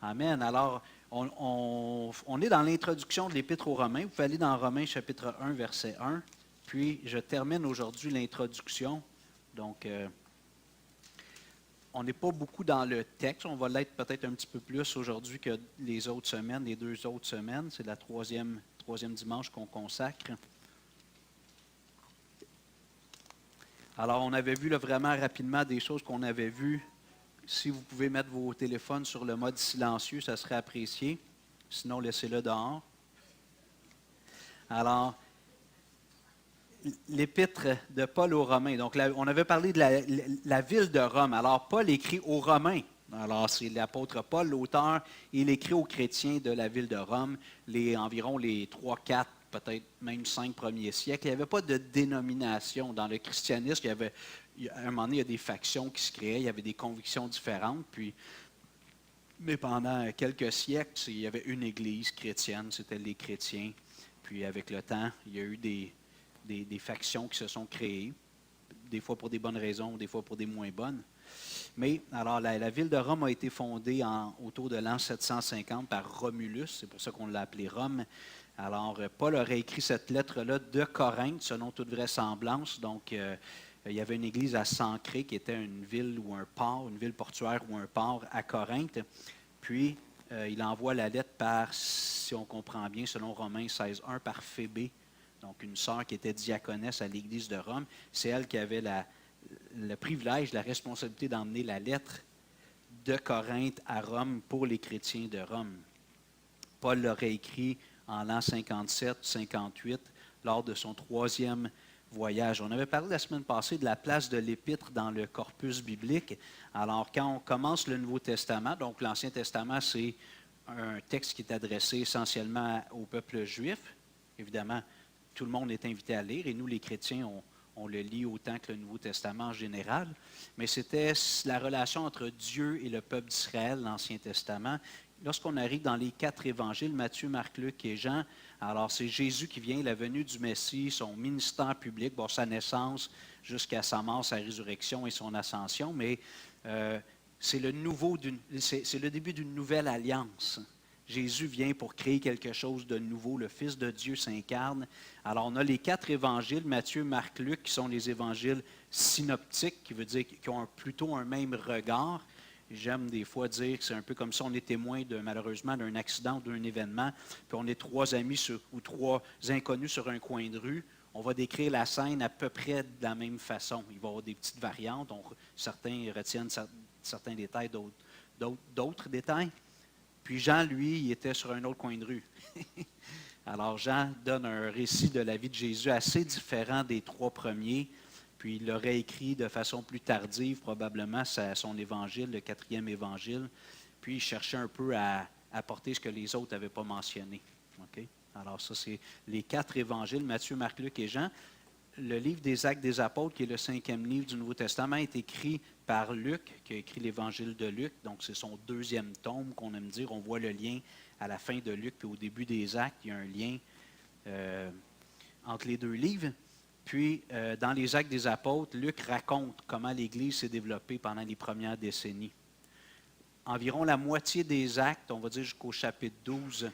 Amen. Alors, on est dans l'introduction de l'Épître aux Romains. Vous pouvez aller dans Romains chapitre 1, verset 1. Puis, je termine aujourd'hui l'introduction. Donc, on n'est pas beaucoup dans le texte. On va l'être peut-être un petit peu plus aujourd'hui que les autres semaines, les 2 autres semaines. C'est la troisième dimanche qu'on consacre. Alors, on avait vu là, vraiment rapidement des choses qu'on avait vues. Si vous pouvez mettre vos téléphones sur le mode silencieux, ça serait apprécié. Sinon, laissez-le dehors. Alors, l'épître de Paul aux Romains. Donc, on avait parlé de la ville de Rome. Alors, Paul écrit aux Romains. Alors, c'est l'apôtre Paul, l'auteur. Il écrit aux chrétiens de la ville de Rome, environ les 3, 4, peut-être même 5 premiers siècles. Il n'y avait pas de dénomination. Dans le christianisme, à un moment donné, il y a des factions qui se créaient, il y avait des convictions différentes. Mais pendant quelques siècles, il y avait une église chrétienne, c'était les chrétiens. Puis avec le temps, il y a eu des factions qui se sont créées, des fois pour des bonnes raisons, des fois pour des moins bonnes. Mais alors, la ville de Rome a été fondée autour de l'an 750 par Romulus, c'est pour ça qu'on l'a appelée Rome. Alors, Paul aurait écrit cette lettre-là de Corinthe, selon toute vraisemblance. Donc, il y avait une église à Sancré, qui était une ville ou un port, une ville portuaire ou un port à Corinthe. Puis, il envoie la lettre par, si on comprend bien, selon Romains 16.1, par Phébé, donc une sœur qui était diaconesse à l'église de Rome. C'est elle qui avait le privilège, la responsabilité d'emmener la lettre de Corinthe à Rome pour les chrétiens de Rome. Paul l'aurait écrit en l'an 57-58, lors de son 3e voyage. On avait parlé la semaine passée de la place de l'épître dans le corpus biblique. Alors, quand on commence le Nouveau Testament, donc l'Ancien Testament, c'est un texte qui est adressé essentiellement au peuple juif. Évidemment, tout le monde est invité à lire, et nous, les chrétiens, on le lit autant que le Nouveau Testament en général. Mais c'était la relation entre Dieu et le peuple d'Israël, l'Ancien Testament. Lorsqu'on arrive dans les 4 évangiles, Matthieu, Marc, Luc et Jean, alors c'est Jésus qui vient, la venue du Messie, son ministère public, sa naissance jusqu'à sa mort, sa résurrection et son ascension, mais c'est le début d'une nouvelle alliance. Jésus vient pour créer quelque chose de nouveau. Le Fils de Dieu s'incarne. Alors, on a les 4 évangiles, Matthieu, Marc, Luc, qui sont les évangiles synoptiques, qui veut dire qu'ils ont plutôt un même regard. J'aime des fois dire que c'est un peu comme si on est témoin, malheureusement, d'un accident ou d'un événement, puis on est 3 amis ou 3 inconnus sur un coin de rue. On va décrire la scène à peu près de la même façon. Il va y avoir des petites variantes. Certains retiennent certains détails, d'autres détails. Puis Jean, lui, il était sur un autre coin de rue. Alors Jean donne un récit de la vie de Jésus assez différent des 3 premiers. Puis il l'aurait écrit de façon plus tardive, probablement, son évangile, le 4e évangile. Puis il cherchait un peu à apporter ce que les autres n'avaient pas mentionné. Okay? Alors ça, c'est les 4 évangiles, Matthieu, Marc, Luc et Jean. Le livre des Actes des Apôtres, qui est le 5e livre du Nouveau Testament, est écrit par Luc, qui a écrit l'Évangile de Luc. Donc, c'est son 2e tome qu'on aime dire. On voit le lien à la fin de Luc puis au début des Actes. Il y a un lien entre les 2 livres. Puis, dans les Actes des Apôtres, Luc raconte comment l'Église s'est développée pendant les premières décennies. Environ la moitié des Actes, on va dire jusqu'au chapitre 12,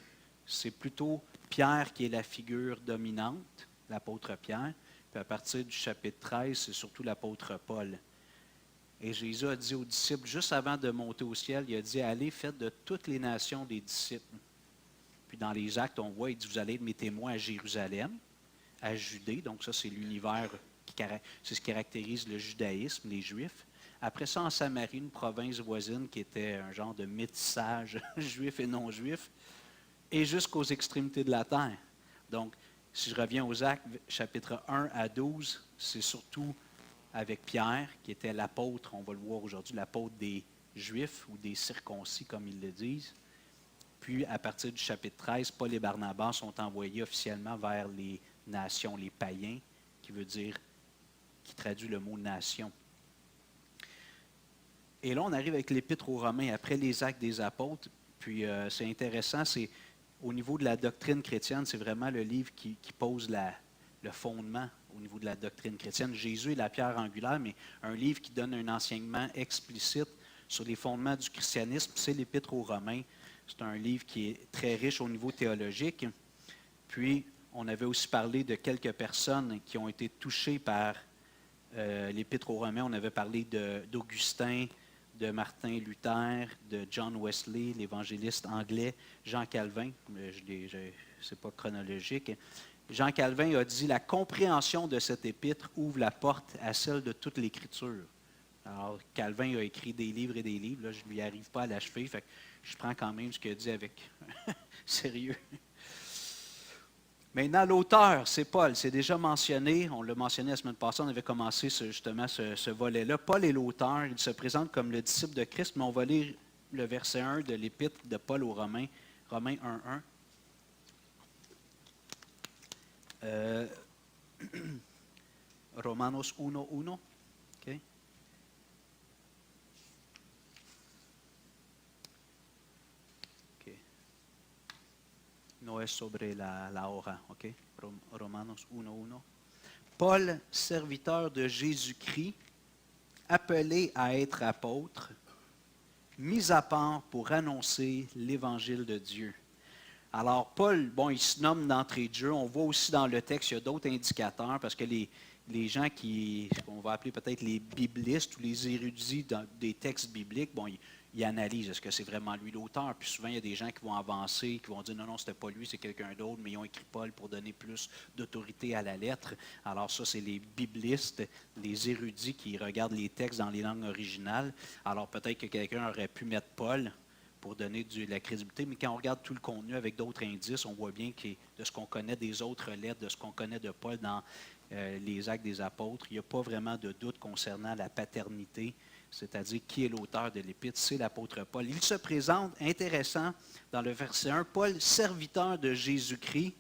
c'est plutôt Pierre qui est la figure dominante, l'apôtre Pierre. Puis à partir du chapitre 13, c'est surtout l'apôtre Paul. Et Jésus a dit aux disciples, juste avant de monter au ciel, il a dit, allez, faites de toutes les nations des disciples. Puis dans les Actes, on voit, il dit, vous allez être mes témoins à Jérusalem, à Judée. Donc ça, c'est l'univers, c'est ce qui caractérise le judaïsme, les Juifs. Après ça, en Samarie, une province voisine qui était un genre de métissage juif et non-juif, et jusqu'aux extrémités de la terre. Donc, si je reviens aux Actes, chapitre 1 à 12, c'est surtout avec Pierre, qui était l'apôtre, on va le voir aujourd'hui, l'apôtre des Juifs ou des circoncis, comme ils le disent. Puis, à partir du chapitre 13, Paul et Barnabas sont envoyés officiellement vers les nations, les païens, qui traduit le mot nation. Et là, on arrive avec l'Épître aux Romains, après les Actes des Apôtres. Puis, c'est intéressant, c'est au niveau de la doctrine chrétienne, c'est vraiment le livre qui pose le fondement au niveau de la doctrine chrétienne. Jésus est la pierre angulaire, mais un livre qui donne un enseignement explicite sur les fondements du christianisme, c'est l'Épître aux Romains. C'est un livre qui est très riche au niveau théologique. Puis, on avait aussi parlé de quelques personnes qui ont été touchées par l'Épître aux Romains. On avait parlé d'Augustin, de Martin Luther, de John Wesley, l'évangéliste anglais, Jean Calvin. Ce n'est pas chronologique. Jean Calvin a dit « La compréhension de cette épître ouvre la porte à celle de toute l'Écriture. » Alors, Calvin a écrit des livres et des livres. Là, je ne lui arrive pas à l'achever. Fait que je prends quand même ce qu'il a dit avec sérieux. Maintenant, l'auteur, c'est Paul. C'est déjà mentionné. On l'a mentionné la semaine passée. On avait commencé justement ce volet-là. Paul est l'auteur. Il se présente comme le disciple de Christ. Mais on va lire le verset 1 de l'Épître de Paul aux Romains. Romains 1:1. Romanos 1:1. Okay. Okay. No es sobre la hora. Okay. Romanos 1:1. Paul, serviteur de Jésus-Christ, appelé à être apôtre, mis à part pour annoncer l'Évangile de Dieu. Alors, Paul, bon, il se nomme d'entrée de jeu. On voit aussi dans le texte, il y a d'autres indicateurs, parce que les gens qu'on va appeler peut-être les biblistes ou les érudits des textes bibliques, bon, ils analysent, est-ce que c'est vraiment lui l'auteur? Puis souvent, il y a des gens qui vont avancer, qui vont dire, non, c'était pas lui, c'est quelqu'un d'autre, mais ils ont écrit Paul pour donner plus d'autorité à la lettre. Alors ça, c'est les biblistes, les érudits qui regardent les textes dans les langues originales. Alors peut-être que quelqu'un aurait pu mettre Paul pour donner de la crédibilité, mais quand on regarde tout le contenu avec d'autres indices, on voit bien que de ce qu'on connaît des autres lettres, de ce qu'on connaît de Paul dans les Actes des Apôtres, il n'y a pas vraiment de doute concernant la paternité, c'est-à-dire qui est l'auteur de l'Épître, c'est l'apôtre Paul. Il se présente, intéressant, dans le verset 1, Paul, serviteur de Jésus-Christ,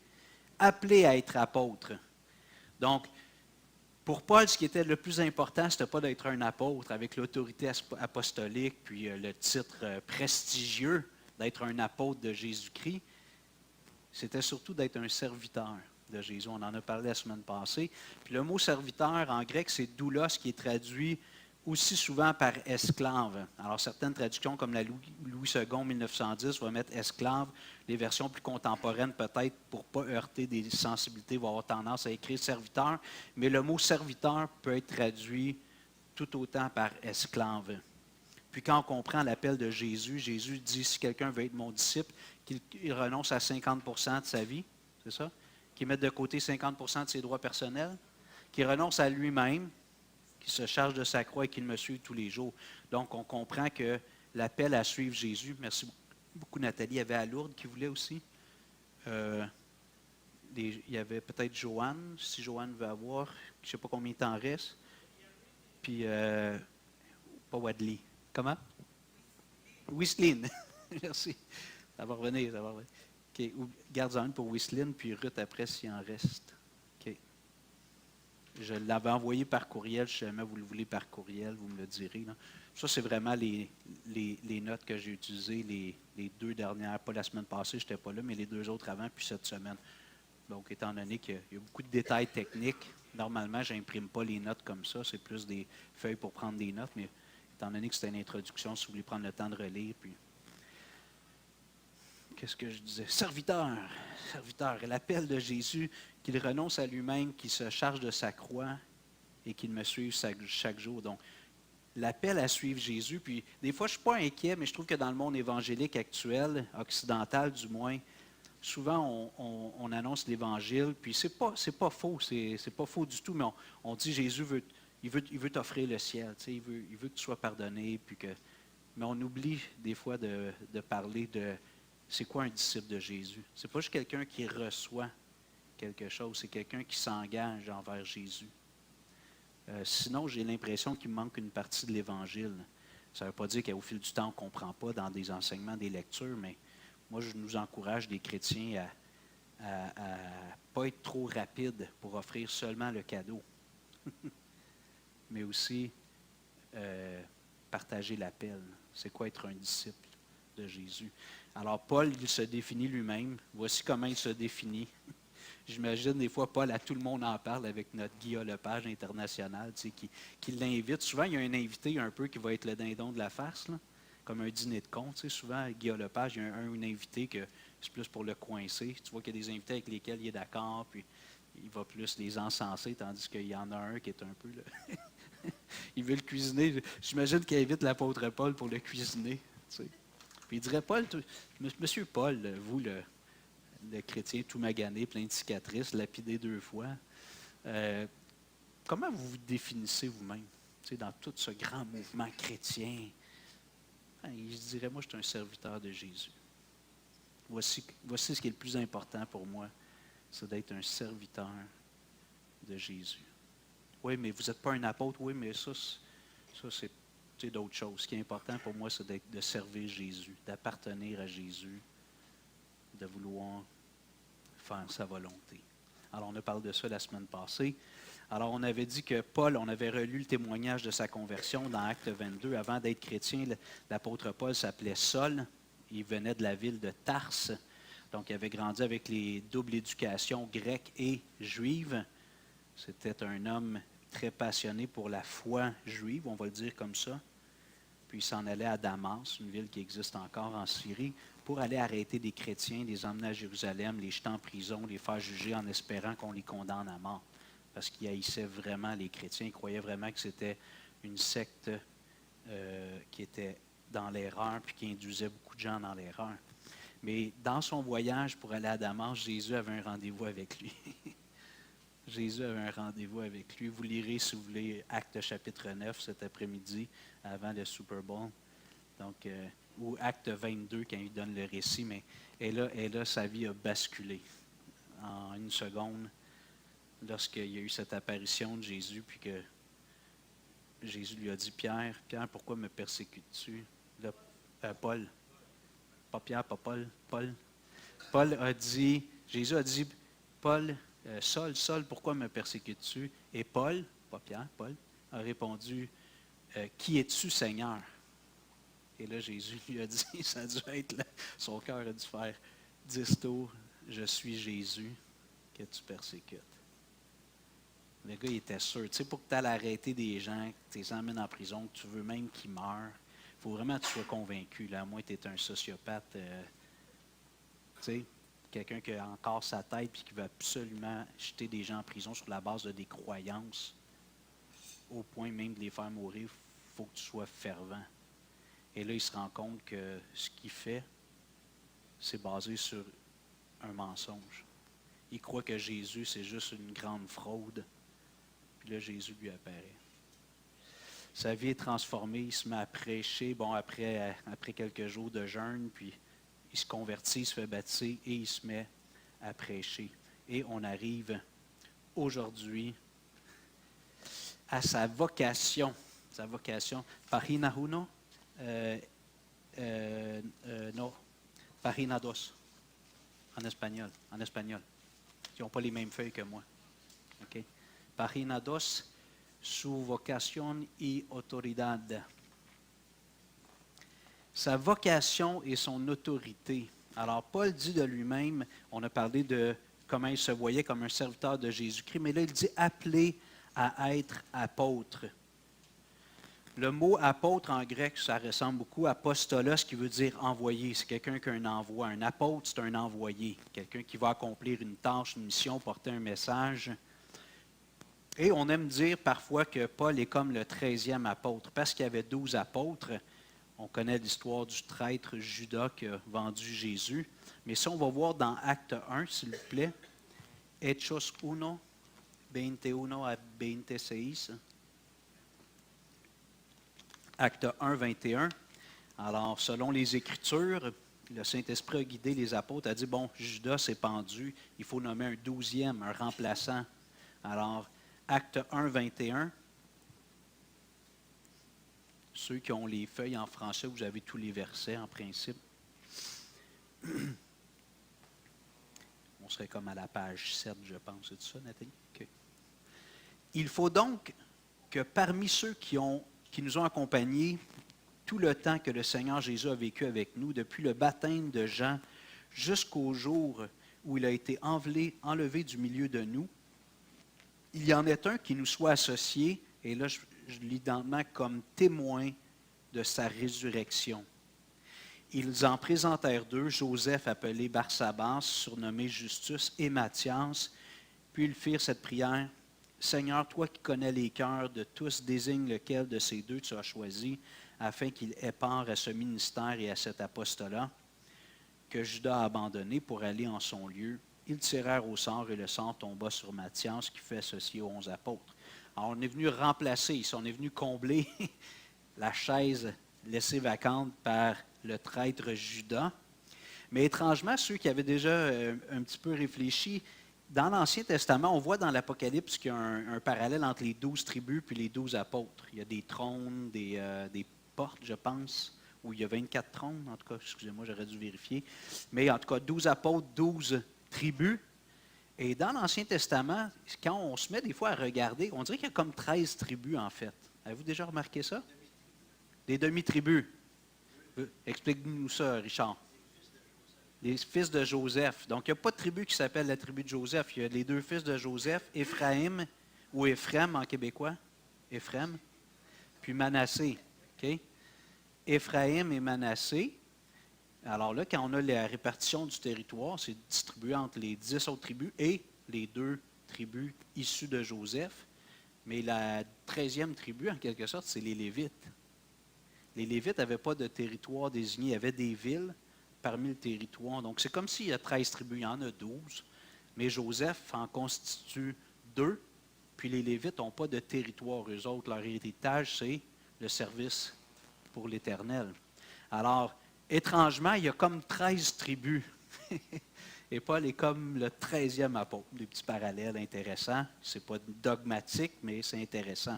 appelé à être apôtre. Donc, pour Paul, ce qui était le plus important, ce n'était pas d'être un apôtre avec l'autorité apostolique, puis le titre prestigieux d'être un apôtre de Jésus-Christ. C'était surtout d'être un serviteur de Jésus. On en a parlé la semaine passée. Puis le mot serviteur, en grec, c'est doulos, qui est traduit aussi souvent par esclave. Alors, certaines traductions, comme la Louis II 1910, vont mettre esclave. Les versions plus contemporaines, peut-être, pour ne pas heurter des sensibilités, vont avoir tendance à écrire serviteur. Mais le mot serviteur peut être traduit tout autant par esclave. Puis quand on comprend l'appel de Jésus, Jésus dit, si quelqu'un veut être mon disciple, qu'il renonce à 50 % de sa vie, c'est ça? Qu'il mette de côté 50 % de ses droits personnels, qu'il renonce à lui-même, qui se charge de sa croix et qui me suit tous les jours. Donc, on comprend que l'appel à suivre Jésus, merci beaucoup Nathalie, il y avait à Lourdes qui voulait aussi. Il y avait peut-être Joanne, si Joanne veut avoir, je ne sais pas combien de temps reste. Puis, pas Wadley. Comment? Whistline. Merci. Ça va revenir, ça va revenir. OK. Garde-en une pour Whistline, puis Ruth après s'il en reste. OK. Je l'avais envoyé par courriel, si jamais vous le voulez par courriel, vous me le direz. Là. Ça, c'est vraiment les notes que j'ai utilisées, les deux dernières, pas la semaine passée, je n'étais pas là, mais les deux autres avant, puis cette semaine. Donc, étant donné qu'il y a beaucoup de détails techniques, normalement, je n'imprime pas les notes comme ça, c'est plus des feuilles pour prendre des notes, mais étant donné que c'était une introduction, si vous voulez prendre le temps de relire, puis... Qu'est-ce que je disais? Serviteur, l'appel de Jésus, qu'il renonce à lui-même, qu'il se charge de sa croix et qu'il me suive chaque jour. Donc, l'appel à suivre Jésus, puis des fois, je ne suis pas inquiet, mais je trouve que dans le monde évangélique actuel, occidental du moins, souvent, on annonce l'Évangile, puis c'est pas faux, c'est pas faux du tout, mais on dit Jésus veut t'offrir le ciel, il veut que tu sois pardonné, mais on oublie des fois de parler de c'est quoi un disciple de Jésus. C'est pas juste quelqu'un qui reçoit quelque chose, c'est quelqu'un qui s'engage envers Jésus. Sinon, j'ai l'impression qu'il manque une partie de l'Évangile. Ça ne veut pas dire qu'au fil du temps, on ne comprend pas dans des enseignements, des lectures, mais moi, je nous encourage, les chrétiens, à ne pas être trop rapides pour offrir seulement le cadeau, mais aussi partager l'appel. C'est quoi être un disciple de Jésus? Alors, Paul, il se définit lui-même. Voici comment il se définit. J'imagine des fois, Paul, à tout le monde en parle avec notre Guillaume Lepage international, qui l'invite. Souvent, il y a un invité un peu qui va être le dindon de la farce, là, comme un dîner de con. Tu sais, souvent, à Guillaume Lepage, il y a un invité que c'est plus pour le coincer. Tu vois qu'il y a des invités avec lesquels il est d'accord, puis il va plus les encenser, tandis qu'il y en a un qui est un peu... Là, il veut le cuisiner. J'imagine qu'il invite l'apôtre Paul pour le cuisiner. Tu sais. Puis il dirait, Paul, Monsieur Paul, vous, le chrétien tout magané, plein de cicatrices, lapidé 2 fois, comment vous vous définissez vous-même, tu sais, dans tout ce grand mouvement chrétien? Il se dirait, moi, je suis un serviteur de Jésus. Voici ce qui est le plus important pour moi, c'est d'être un serviteur de Jésus. Oui, mais vous n'êtes pas un apôtre. Oui, mais ça c'est d'autres choses. Ce qui est important pour moi, c'est de servir Jésus, d'appartenir à Jésus, de vouloir faire sa volonté. Alors, on a parlé de ça la semaine passée. Alors, on avait dit que Paul, on avait relu le témoignage de sa conversion dans Acte 22. Avant d'être chrétien, l'apôtre Paul s'appelait Saul. Il venait de la ville de Tarse. Donc, il avait grandi avec les doubles éducations grecque et juive. C'était un homme très passionné pour la foi juive, on va le dire comme ça. Puis il s'en allait à Damas, une ville qui existe encore en Syrie, pour aller arrêter des chrétiens, les emmener à Jérusalem, les jeter en prison, les faire juger en espérant qu'on les condamne à mort. Parce qu'il haïssait vraiment les chrétiens. Il croyait vraiment que c'était une secte qui était dans l'erreur puis qui induisait beaucoup de gens dans l'erreur. Mais dans son voyage pour aller à Damas, Jésus avait un rendez-vous avec lui. Jésus avait un rendez-vous avec lui. Vous lirez, si vous voulez, Acte chapitre 9 cet après-midi, avant le Super Bowl. Donc, ou Acte 22, quand il donne le récit. Mais et là, sa vie a basculé en une seconde lorsqu'il y a eu cette apparition de Jésus, puis que Jésus lui a dit, Pierre, pourquoi me persécutes-tu? Là, Paul. Pas Pierre, pas Paul. Paul a dit, Jésus a dit, Paul, Saul, pourquoi me persécutes-tu? Et Paul, pas Pierre, Paul, a répondu, qui es-tu, Seigneur? Et là, Jésus lui a dit, ça a dû être là, son cœur a dû faire 10 tours, je suis Jésus que tu persécutes. Le gars, il était sûr. Tu sais, pour que tu ailles arrêter des gens, que tu les emmènes en prison, que tu veux même qu'ils meurent, il faut vraiment que tu sois convaincu. Là, à moins que tu es un sociopathe, tu sais, quelqu'un qui a encore sa tête et qui veut absolument jeter des gens en prison sur la base de des croyances, au point même de les faire mourir, il faut que tu sois fervent. Et là, il se rend compte que ce qu'il fait, c'est basé sur un mensonge. Il croit que Jésus, c'est juste une grande fraude. Puis là, Jésus lui apparaît. Sa vie est transformée, il se met à prêcher, après quelques jours de jeûne, puis il se convertit, il se fait baptiser et il se met à prêcher. Et on arrive aujourd'hui à sa vocation. Sa vocation, Parinahuno, non, Parinados, en espagnol. Ils n'ont pas les mêmes feuilles que moi. Okay? Parinados, su vocación y autoridad. Sa vocation et son autorité. Alors, Paul dit de lui-même, on a parlé de comment il se voyait comme un serviteur de Jésus-Christ, mais là, il dit appelé à être apôtre. Le mot apôtre en grec, ça ressemble beaucoup à apostolos, qui veut dire envoyé. C'est quelqu'un qui a un envoi. Un apôtre, c'est un envoyé. Quelqu'un qui va accomplir une tâche, une mission, porter un message. Et on aime dire parfois que Paul est comme le 13e apôtre, parce qu'il y avait 12 apôtres. On connaît l'histoire du traître Judas qui a vendu Jésus. Mais si on va voir dans Acte 1, s'il vous plaît, Hechos 1, 21 à 26. Acte 1, 21. Alors, selon les Écritures, le Saint-Esprit a guidé les apôtres, a dit, bon, Judas s'est pendu, il faut nommer un 12e, un remplaçant. Alors, Acte 1, 21. Ceux qui ont les feuilles en français, vous avez tous les versets en principe. On serait comme à la page 7, je pense. C'est ça, Nathalie? Okay. Il faut donc que parmi ceux qui nous ont accompagnés tout le temps que le Seigneur Jésus a vécu avec nous, depuis le baptême de Jean jusqu'au jour où il a été enlevé du milieu de nous, il y en ait un qui nous soit associé, et là je lis lentement, comme témoin de sa résurrection. Ils en présentèrent deux, Joseph appelé Barsabas, surnommé Justus, et Matthias. Puis ils firent cette prière. Seigneur, toi qui connais les cœurs de tous, désigne lequel de ces deux tu as choisi, afin qu'il ait part à ce ministère et à cet apostolat que Judas a abandonné pour aller en son lieu. Ils tirèrent au sort et le sort tomba sur Matthias qui fut associé aux 11 apôtres. Alors on est venu remplacer, on est venu combler la chaise laissée vacante par le traître Judas. Mais étrangement, ceux qui avaient déjà un petit peu réfléchi, dans l'Ancien Testament, on voit dans l'Apocalypse qu'il y a un parallèle entre les 12 tribus puis les 12 apôtres. Il y a des trônes, des portes, je pense, où il y a 24 trônes, en tout cas, excusez-moi, j'aurais dû vérifier. Mais en tout cas, 12 apôtres, 12 tribus. Et dans l'Ancien Testament, quand on se met des fois à regarder, on dirait qu'il y a comme 13 tribus, en fait. Avez-vous déjà remarqué ça? Des demi-tribus. Explique-nous ça, Richard. Les fils de Joseph. Donc, il n'y a pas de tribu qui s'appelle la tribu de Joseph. Il y a les deux fils de Joseph, Éphraïm, ou Éphrem en québécois. Éphrem. Puis Manassé. OK? Éphraïm et Manassé. Alors là, quand on a la répartition du territoire, c'est distribué entre les 10 autres tribus et les deux tribus issues de Joseph. Mais la 13e tribu, en quelque sorte, c'est les Lévites. Les Lévites n'avaient pas de territoire désigné. Il y avait des villes parmi le territoire. Donc, c'est comme s'il y a 13 tribus. Il y en a 12. Mais Joseph en constitue 2. Puis les Lévites n'ont pas de territoire. Eux autres, leur héritage, c'est le service pour l'Éternel. Alors, étrangement, il y a comme 13 tribus. Et Paul est comme le 13e apôtre. Des petits parallèles intéressants. Ce n'est pas dogmatique, mais c'est intéressant.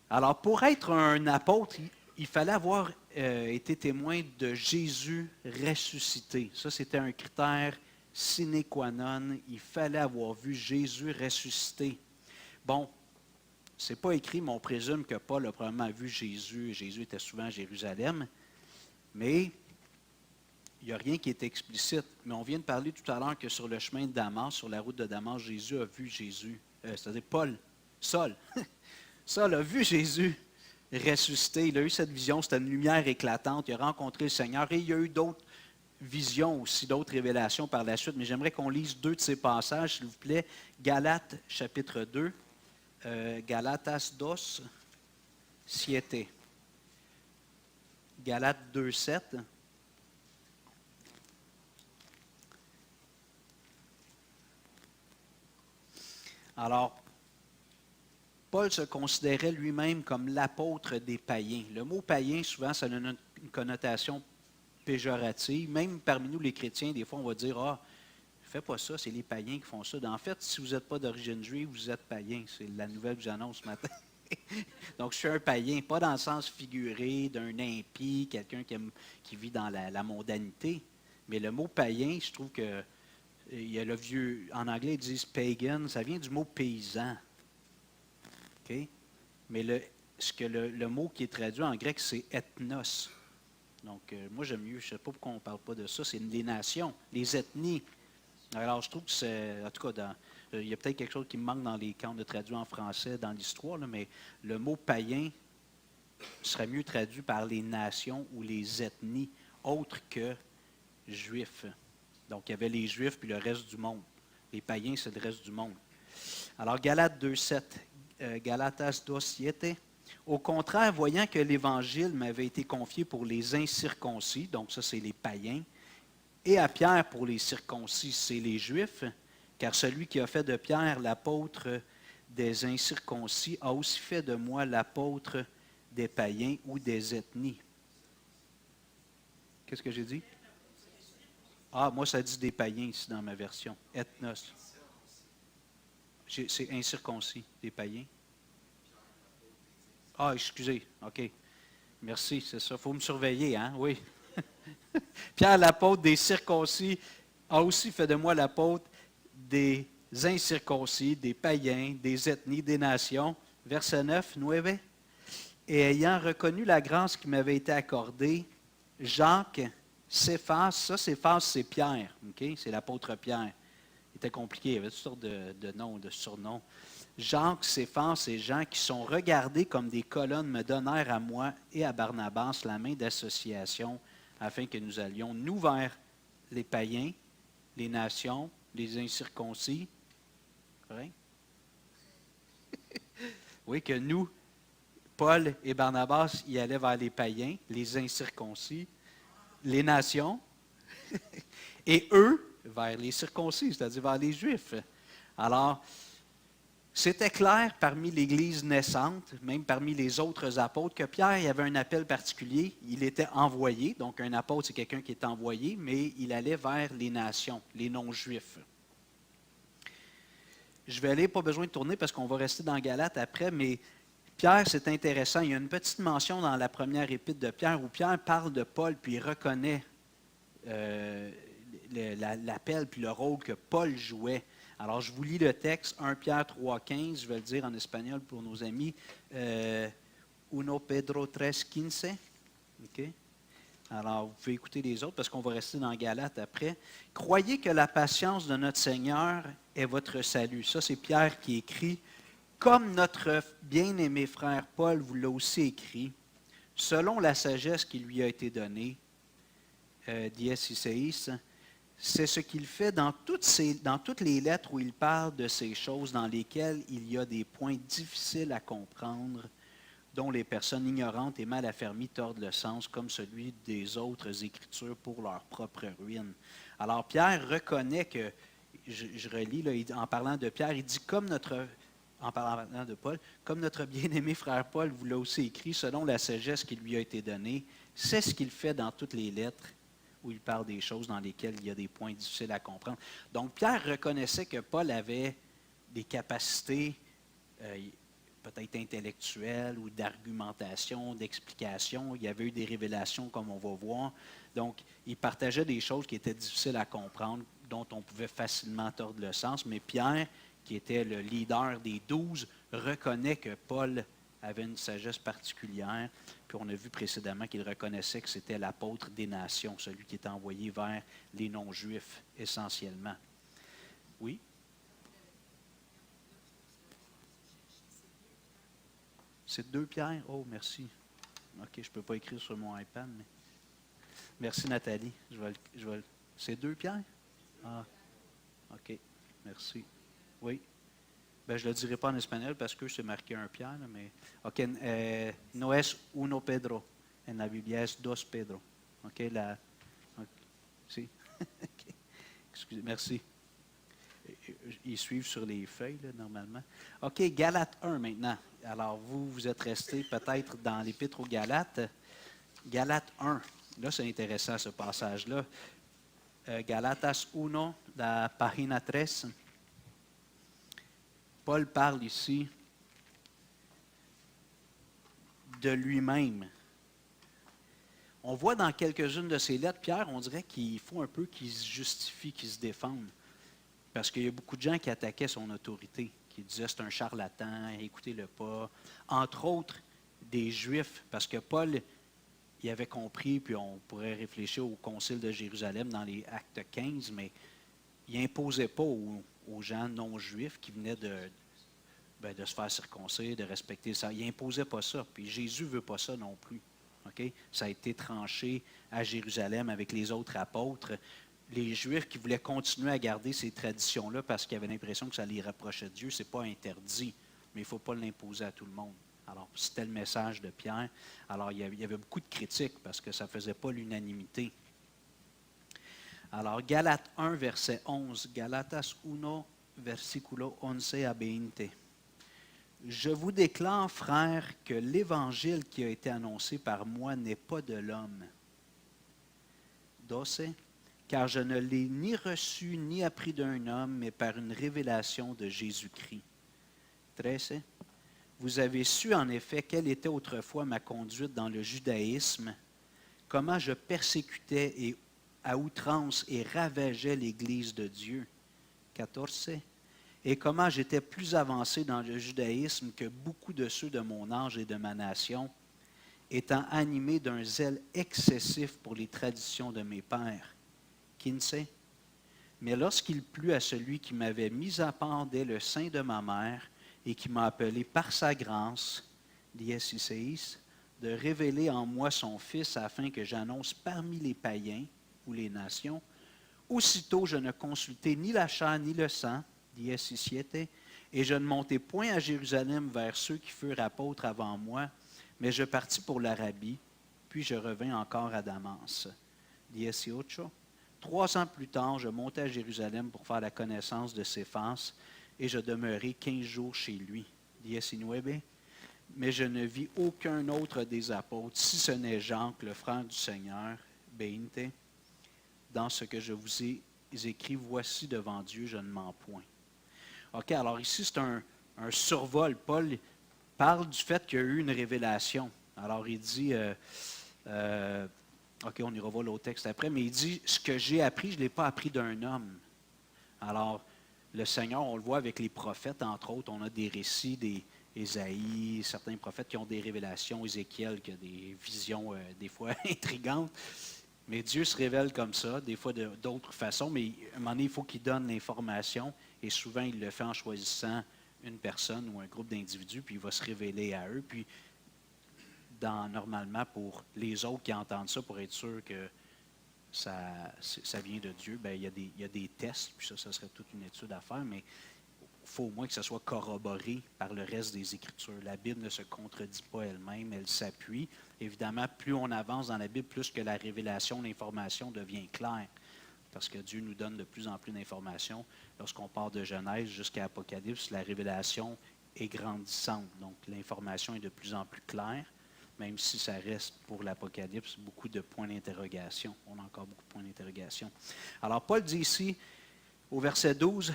Alors, pour être un apôtre, il fallait avoir été témoin de Jésus ressuscité. Ça, c'était un critère sine qua non. Il fallait avoir vu Jésus ressuscité. Bon, ce n'est pas écrit, mais on présume que Paul a probablement vu Jésus. Jésus était souvent à Jérusalem. Mais il n'y a rien qui est explicite. Mais on vient de parler tout à l'heure que sur le chemin de Damas, sur la route de Damas, Jésus a vu Jésus. C'est-à-dire Saul a vu Jésus ressuscité. Il a eu cette vision, c'était une lumière éclatante. Il a rencontré le Seigneur et il y a eu d'autres visions aussi, d'autres révélations par la suite. Mais j'aimerais qu'on lise 2 de ces passages, s'il vous plaît. Galates, chapitre 2. Galatas 2, 7. Galates 2, 7. Alors, Paul se considérait lui-même comme l'apôtre des païens. Le mot païen, souvent, ça a une connotation péjorative. Même parmi nous, les chrétiens, des fois, on va dire « Ah, fais pas ça, c'est les païens qui font ça. » En fait, si vous n'êtes pas d'origine juive, vous êtes païen. C'est la nouvelle que j'annonce ce matin. Donc, je suis un païen, pas dans le sens figuré d'un impie, quelqu'un qui vit dans la mondanité. Mais le mot païen, je trouve que il y a le vieux, en anglais, ils disent pagan, ça vient du mot paysan. Okay? Mais le mot qui est traduit en grec, c'est ethnos. Donc, moi, j'aime mieux, je ne sais pas pourquoi on ne parle pas de ça, c'est les nations, les ethnies. Alors, je trouve que c'est, en tout cas, il y a peut-être quelque chose qui me manque dans les quand on a traduit en français, dans l'histoire, là, mais le mot païen serait mieux traduit par les nations ou les ethnies, autres que juifs. Donc, il y avait les Juifs puis le reste du monde. Les païens, c'est le reste du monde. Alors, Galates 2,7. Galatas 2,7. Au contraire, voyant que l'Évangile m'avait été confié pour les incirconcis, donc ça, c'est les païens, et à Pierre pour les circoncis, c'est les Juifs, car celui qui a fait de Pierre l'apôtre des incirconcis a aussi fait de moi l'apôtre des païens ou des ethnies. Qu'est-ce que j'ai dit? Ah, moi, ça dit des païens ici dans ma version. Ethnos. C'est incirconcis, des païens. Ah, excusez. OK. Merci, c'est ça. Il faut me surveiller, hein? Oui. Pierre, l'apôtre des circoncis, a aussi fait de moi l'apôtre des incirconcis, des païens, des ethnies, des nations. Verset 9, 9. Et ayant reconnu la grâce qui m'avait été accordée, Jacques, Céphas, ça, Céphas, c'est Pierre, okay? C'est l'apôtre Pierre. Il était compliqué, il y avait toutes sortes de noms, de surnoms. Jacques, Céphas et Jean, qui sont regardés comme des colonnes, me donnèrent à moi et à Barnabas la main d'association afin que nous allions, nous, vers les païens, les nations, les incirconcis. Oui, oui, que nous, Paul et Barnabas, y allaient vers les païens, les incirconcis, les nations, et eux, vers les circoncis, c'est-à-dire vers les Juifs. Alors, c'était clair parmi l'Église naissante, même parmi les autres apôtres, que Pierre il avait un appel particulier. Il était envoyé, donc un apôtre, c'est quelqu'un qui est envoyé, mais il allait vers les nations, les non-juifs. Je vais aller, pas besoin de tourner parce qu'on va rester dans Galates après, mais Pierre, c'est intéressant. Il y a une petite mention dans la première épître de Pierre où Pierre parle de Paul, puis il reconnaît l'appel puis le rôle que Paul jouait. Alors, je vous lis le texte, 1 Pierre 3,15, je vais le dire en espagnol pour nos amis. 1 Pedro 3,15. OK? Alors, vous pouvez écouter les autres parce qu'on va rester dans Galates après. Croyez que la patience de notre Seigneur est votre salut. Ça, c'est Pierre qui écrit. Comme notre bien-aimé frère Paul vous l'a aussi écrit, selon la sagesse qui lui a été donnée, dies Iséis, c'est ce qu'il fait dans toutes les lettres où il parle de ces choses dans lesquelles il y a des points difficiles à comprendre, dont les personnes ignorantes et mal affermies tordent le sens, comme celui des autres Écritures pour leur propre ruine. Alors Pierre reconnaît que, je relis, là, en parlant de Pierre, il dit en parlant de Paul, comme notre bien-aimé frère Paul vous l'a aussi écrit, selon la sagesse qui lui a été donnée, c'est ce qu'il fait dans toutes les lettres où il parle des choses dans lesquelles il y a des points difficiles à comprendre. Donc, Pierre reconnaissait que Paul avait des capacités peut-être intellectuelles ou d'argumentation, d'explication. Il y avait eu des révélations, comme on va voir. Donc, il partageait des choses qui étaient difficiles à comprendre, dont on pouvait facilement tordre le sens. Mais Pierre, qui était le leader des 12, reconnaît que Paul avait une sagesse particulière. Puis on a vu précédemment qu'il reconnaissait que c'était l'apôtre des nations, celui qui était envoyé vers les non-juifs essentiellement. Oui? C'est 2 Pierre? Oh, merci. OK, je ne peux pas écrire sur mon iPad, mais... Merci Nathalie. C'est 2 Pierre? Ah, OK. Merci. Oui. Ben, je ne le dirai pas en espagnol parce que c'est marqué un Pierre, là, mais... OK, no es uno Pedro. En la Biblia es dos Pedro. OK, Si? OK. Excusez, merci. Ils suivent sur les feuilles, là, normalement. OK, Galates 1 maintenant. Alors, vous êtes restés peut-être dans l'Épître aux Galates. Galates 1. Là, c'est intéressant, ce passage-là. Galatas 1, la pagina 3. Paul parle ici de lui-même. On voit dans quelques-unes de ses lettres, Pierre, on dirait qu'il faut un peu qu'il se justifie, qu'il se défende. Parce qu'il y a beaucoup de gens qui attaquaient son autorité, qui disaient c'est un charlatan, écoutez-le pas. Entre autres, des Juifs, parce que Paul, il avait compris, puis on pourrait réfléchir au Concile de Jérusalem dans les Actes 15, mais il n'imposait pas aux gens non-juifs qui venaient de se faire circoncire, de respecter ça. Il n'imposait pas ça. Puis Jésus ne veut pas ça non plus. Okay? Ça a été tranché à Jérusalem avec les autres apôtres. Les Juifs qui voulaient continuer à garder ces traditions-là parce qu'ils avaient l'impression que ça les rapprochait de Dieu, ce n'est pas interdit, mais il ne faut pas l'imposer à tout le monde. Alors, c'était le message de Pierre. Alors, il y avait beaucoup de critiques parce que ça ne faisait pas l'unanimité. Alors, Galates 1, verset 11. Galatas 1, versiculo 11 à 20. Je vous déclare, frères, que l'évangile qui a été annoncé par moi n'est pas de l'homme. 12. Car je ne l'ai ni reçu ni appris d'un homme, mais par une révélation de Jésus-Christ. 13. Vous avez su en effet quelle était autrefois ma conduite dans le judaïsme, comment je persécutais à outrance et ravageais l'Église de Dieu. 14. Et comment j'étais plus avancé dans le judaïsme que beaucoup de ceux de mon âge et de ma nation, étant animé d'un zèle excessif pour les traditions de mes pères. 15. Mais lorsqu'il plut à celui qui m'avait mis à part dès le sein de ma mère et qui m'a appelé par sa grâce, dies Iséis, de révéler en moi son Fils afin que j'annonce parmi les païens ou les nations. Aussitôt, je ne consultai ni la chair ni le sang, dies Isiete, et je ne montai point à Jérusalem vers ceux qui furent apôtres avant moi, mais je partis pour l'Arabie, puis je revins encore à Damas. Dies Ocho. 3 ans plus tard, je montai à Jérusalem pour faire la connaissance de Céphas, et je demeurai 15 jours chez lui. Dies Inuebe. Mais je ne vis aucun autre des apôtres, si ce n'est Jacques, le frère du Seigneur, Beinte. Dans ce que je vous ai écrit, voici devant Dieu, je ne mens point. OK, alors ici, c'est un survol. Paul parle du fait qu'il y a eu une révélation. Alors, il dit, OK, on ira voir l'autre texte après, mais il dit, ce que j'ai appris, je ne l'ai pas appris d'un homme. Alors, le Seigneur, on le voit avec les prophètes, entre autres, on a des récits, Ésaïe, certains prophètes qui ont des révélations, Ézéchiel qui a des visions des fois intrigantes. Mais Dieu se révèle comme ça, des fois d'autres façons, mais à un moment donné, il faut qu'il donne l'information, et souvent, il le fait en choisissant une personne ou un groupe d'individus, puis il va se révéler à eux, puis normalement, pour les autres qui entendent ça, pour être sûr que ça vient de Dieu, bien, il y a des tests, puis ça serait toute une étude à faire, mais il faut au moins que ce soit corroboré par le reste des Écritures. La Bible ne se contredit pas elle-même, elle s'appuie. Évidemment, plus on avance dans la Bible, plus que la révélation, l'information devient claire, parce que Dieu nous donne de plus en plus d'informations. Lorsqu'on part de Genèse jusqu'à Apocalypse, la révélation est grandissante, donc l'information est de plus en plus claire, même si ça reste pour l'Apocalypse beaucoup de points d'interrogation. On a encore beaucoup de points d'interrogation. Alors, Paul dit ici, au verset 12,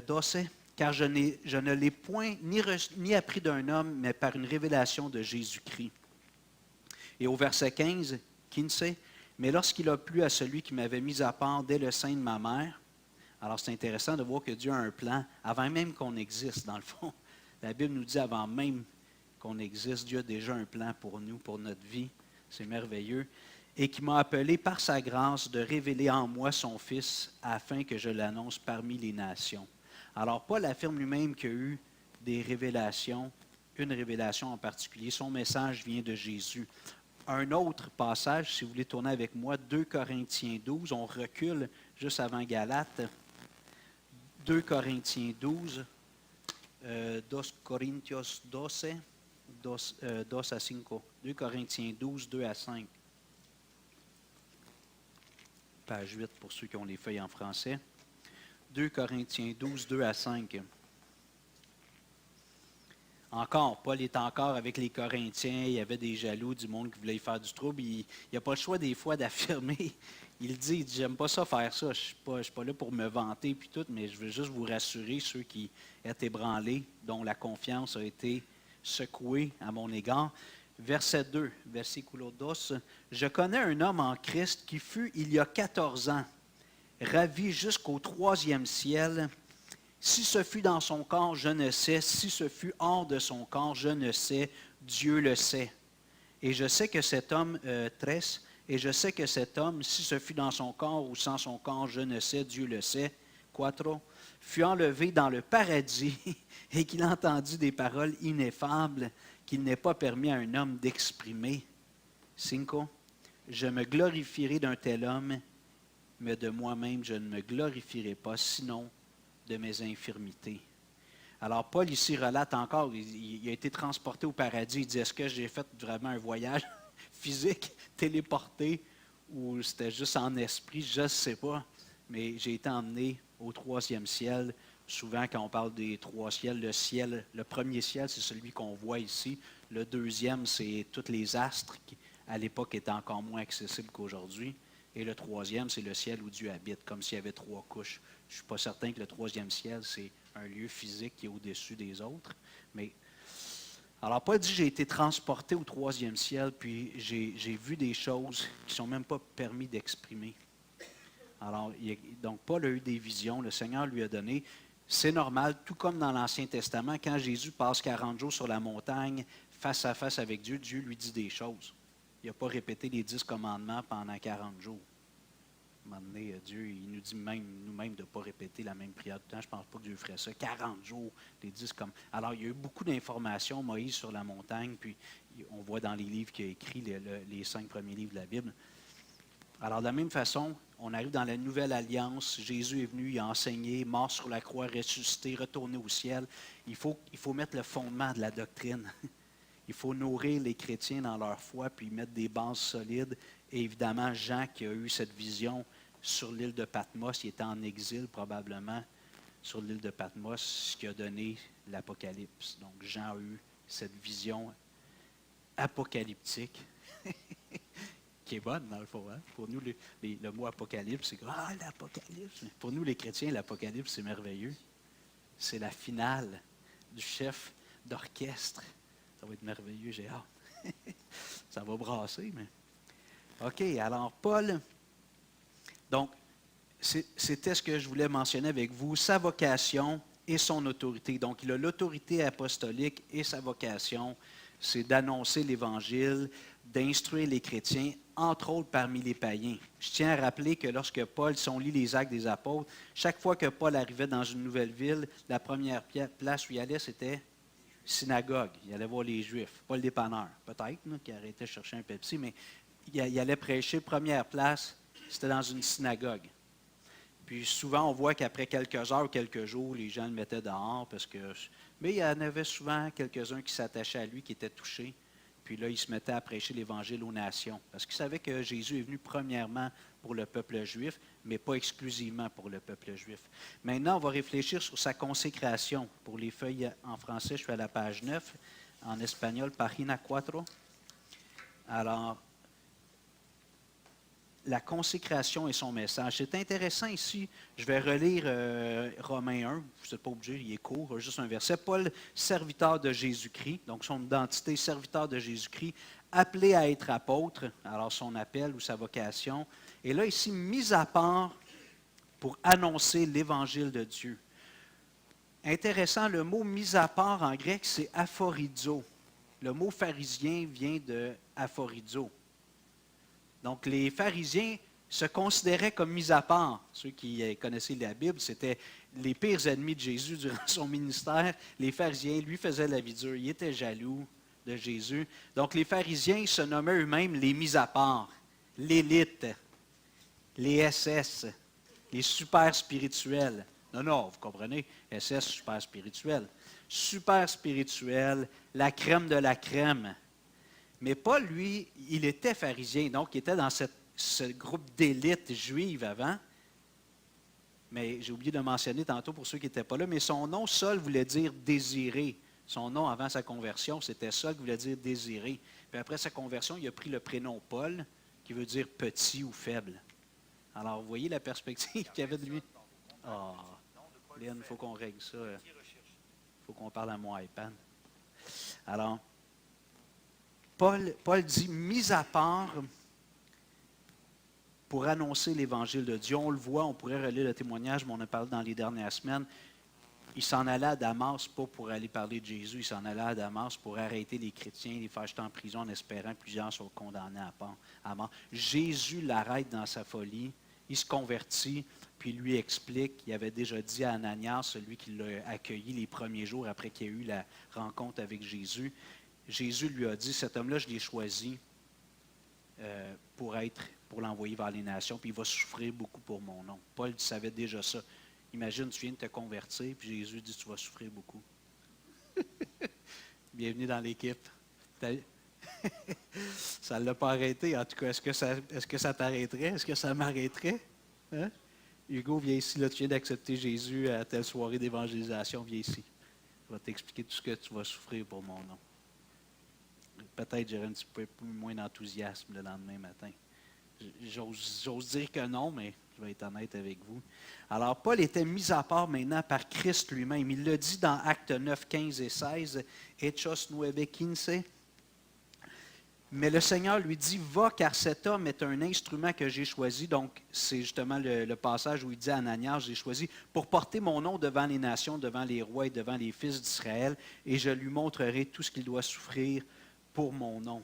Doce, car je ne l'ai point ni appris d'un homme, mais par une révélation de Jésus-Christ. Et au verset 15, 15, mais lorsqu'il a plu à celui qui m'avait mis à part dès le sein de ma mère, alors c'est intéressant de voir que Dieu a un plan avant même qu'on existe, dans le fond. La Bible nous dit avant même qu'on existe, Dieu a déjà un plan pour nous, pour notre vie. C'est merveilleux. Et qui m'a appelé par sa grâce de révéler en moi son Fils afin que je l'annonce parmi les nations. Alors, Paul affirme lui-même qu'il y a eu des révélations, une révélation en particulier. Son message vient de Jésus. Un autre passage, si vous voulez tourner avec moi, 2 Corinthiens 12, on recule juste avant Galates. 2 Corinthiens 12, 2 Corintios 12, 2 à 5. 2 Corinthiens 12, 2 à 5. Page 8 pour ceux qui ont les feuilles en français. 2 Corinthiens 12, 2 à 5. Encore, Paul est encore avec les Corinthiens, il y avait des jaloux, du monde qui voulait y faire du trouble. Il n'a pas le choix des fois d'affirmer. Il dit, j'aime pas ça faire ça, je ne suis pas là pour me vanter puis tout, mais je veux juste vous rassurer, ceux qui étaient ébranlés, dont la confiance a été secouée à mon égard. Verset 2, versiculo 2, je connais un homme en Christ qui fut, il y a 14 ans, ravi jusqu'au 3e ciel. Si ce fut dans son corps, je ne sais. Si ce fut hors de son corps, je ne sais. Dieu le sait. Et je sais que cet homme, et je sais que cet homme, si ce fut dans son corps ou sans son corps, je ne sais, Dieu le sait. 4, fut enlevé dans le paradis et qu'il entendit des paroles ineffables qu'il n'est pas permis à un homme d'exprimer. 5, je me glorifierai d'un tel homme, mais de moi-même, je ne me glorifierai pas, sinon de mes infirmités. Alors, Paul ici relate encore, il a été transporté au paradis. Il dit, est-ce que j'ai fait vraiment un voyage physique, téléporté, ou c'était juste en esprit, je ne sais pas. Mais j'ai été emmené au 3e ciel. Souvent, quand on parle des 3 ciels, le premier ciel, c'est celui qu'on voit ici. Le 2e, c'est tous les astres qui, à l'époque, étaient encore moins accessibles qu'aujourd'hui. Et le 3e, c'est le ciel où Dieu habite, comme s'il y avait 3 couches. Je ne suis pas certain que le 3e ciel, c'est un lieu physique qui est au-dessus des autres. Mais, alors, Paul dit, j'ai été transporté au 3e ciel, puis j'ai vu des choses qui ne sont même pas permis d'exprimer. Alors, donc, Paul a eu des visions, le Seigneur lui a donné. C'est normal, tout comme dans l'Ancien Testament, quand Jésus passe 40 jours sur la montagne, face à face avec Dieu, Dieu lui dit des choses. Il n'a pas répété les 10 commandements pendant 40 jours. un moment donné, Dieu, il nous dit même nous-mêmes de ne pas répéter la même prière tout le temps. Je ne pense pas que Dieu ferait ça. 40 jours, les 10 comme. Alors, il y a eu beaucoup d'informations, Moïse sur la montagne, puis on voit dans les livres qu'il a écrits, les 5 premiers livres de la Bible. Alors, de la même façon, on arrive dans la nouvelle alliance. Jésus est venu, il a enseigné, mort sur la croix, ressuscité, retourné au ciel. Il faut mettre le fondement de la doctrine. Il faut nourrir les chrétiens dans leur foi, puis mettre des bases solides. Et évidemment, Jean qui a eu cette vision sur l'île de Patmos, il était en exil probablement sur l'île de Patmos, ce qui a donné l'Apocalypse. Donc Jean a eu cette vision apocalyptique, qui est bonne dans le fond. Hein? Pour nous, le mot apocalypse, c'est l'Apocalypse. Pour nous, les chrétiens, l'Apocalypse, c'est merveilleux. C'est la finale du chef d'orchestre. Ça va être merveilleux, j'ai hâte. Ça va brasser, mais... OK, alors Paul, donc, c'était ce que je voulais mentionner avec vous, sa vocation et son autorité. Donc, il a l'autorité apostolique et sa vocation, c'est d'annoncer l'Évangile, d'instruire les chrétiens, entre autres parmi les païens. Je tiens à rappeler que lorsque Paul, si on lit les Actes des Apôtres, chaque fois que Paul arrivait dans une nouvelle ville, la première place où il allait, c'était synagogue. Il allait voir les Juifs, pas le dépanneur, peut-être, qui arrêtait de chercher un Pepsi, mais il allait prêcher. Première place, c'était dans une synagogue. Puis souvent, on voit qu'après quelques heures ou quelques jours, les gens le mettaient dehors. Mais il y en avait souvent quelques-uns qui s'attachaient à lui, qui étaient touchés. Puis là, il se mettait à prêcher l'Évangile aux nations. Parce qu'il savait que Jésus est venu premièrement pour le peuple juif, mais pas exclusivement pour le peuple juif. Maintenant, on va réfléchir sur sa consécration. Pour les feuilles en français, je suis à la page 9. En espagnol, Página 4. Alors, la consécration et son message. C'est intéressant ici. Je vais relire Romains 1. Vous n'êtes pas obligé, il est court, juste un verset. Paul, serviteur de Jésus-Christ, donc son identité, serviteur de Jésus-Christ, appelé à être apôtre, alors son appel ou sa vocation. Et là, ici, mis à part pour annoncer l'Évangile de Dieu. Intéressant, le mot mis à part en grec, c'est aphorizo. Le mot pharisien vient de aphorizo. Donc, les pharisiens se considéraient comme mis à part. Ceux qui connaissaient la Bible, c'était les pires ennemis de Jésus durant son ministère. Les pharisiens, lui, faisaient la vie dure. Ils étaient jaloux de Jésus. Donc, les pharisiens se nommaient eux-mêmes les mis à part, l'élite, les SS, les super spirituels. Non, vous comprenez, SS, super spirituel. Super spirituel, la crème. Mais Paul, lui, il était pharisien, donc il était dans ce groupe d'élite juive avant. Mais j'ai oublié de mentionner tantôt pour ceux qui n'étaient pas là, mais son nom, Saul, voulait dire désiré. Son nom avant sa conversion, c'était Saul qui voulait dire désiré. Puis après sa conversion, il a pris le prénom Paul, qui veut dire petit ou faible. Alors, vous voyez la perspective qu'il y avait de lui? Lynn, il faut qu'on règle ça. Il faut qu'on parle à mon iPad. Alors, Paul dit, mis à part pour annoncer l'Évangile de Dieu. On le voit, on pourrait relire le témoignage, mais on a parlé dans les dernières semaines. Il s'en allait à Damas, pas pour aller parler de Jésus, il s'en allait à Damas pour arrêter les chrétiens, les faire jeter en prison en espérant que plusieurs soient condamnés à mort. Jésus l'arrête dans sa folie, il se convertit, puis il lui explique qu'il avait déjà dit à Ananias, celui qui l'a accueilli les premiers jours après qu'il y a eu la rencontre avec Jésus, Jésus lui a dit, cet homme-là, je l'ai choisi pour l'envoyer vers les nations, puis il va souffrir beaucoup pour mon nom. Paul savait déjà ça. Imagine, tu viens de te convertir, puis Jésus dit, tu vas souffrir beaucoup. Bienvenue dans l'équipe. Ça ne l'a pas arrêté. En tout cas, est-ce que ça t'arrêterait? Est-ce que ça m'arrêterait? Hein? Hugo, viens ici. Là, tu viens d'accepter Jésus à telle soirée d'évangélisation. Viens ici. Je vais t'expliquer tout ce que tu vas souffrir pour mon nom. Peut-être j'aurai un petit peu moins d'enthousiasme le lendemain matin. J'ose dire que non, mais je vais être honnête avec vous. Alors, Paul était mis à part maintenant par Christ lui-même. Il le dit dans Actes 9, 15 et 16, « Hechos 9, 15 ». Mais le Seigneur lui dit, « Va, car cet homme est un instrument que j'ai choisi. » Donc, c'est justement le passage où il dit à Ananias, « J'ai choisi pour porter mon nom devant les nations, devant les rois et devant les fils d'Israël, et je lui montrerai tout ce qu'il doit souffrir pour mon nom. »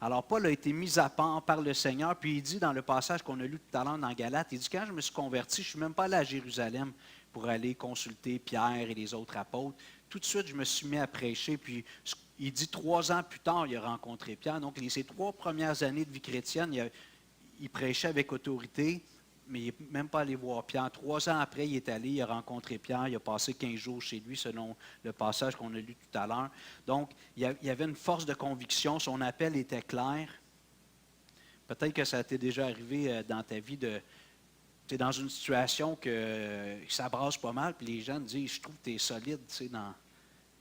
Alors, Paul a été mis à part par le Seigneur, puis il dit dans le passage qu'on a lu tout à l'heure dans Galates, il dit, quand je me suis converti, je ne suis même pas allé à Jérusalem pour aller consulter Pierre et les autres apôtres. Tout de suite, je me suis mis à prêcher, puis il dit 3 ans plus tard, il a rencontré Pierre. Donc, ces 3 premières années de vie chrétienne, il prêchait avec autorité, mais il n'est même pas allé voir Pierre. 3 ans après, il est allé, il a rencontré Pierre, il a passé 15 jours chez lui, selon le passage qu'on a lu tout à l'heure. Donc, il y avait une force de conviction, son appel était clair. Peut-être que ça t'est déjà arrivé dans ta vie de... Tu es dans une situation que ça brasse pas mal, puis les gens te disent, je trouve que tu es solide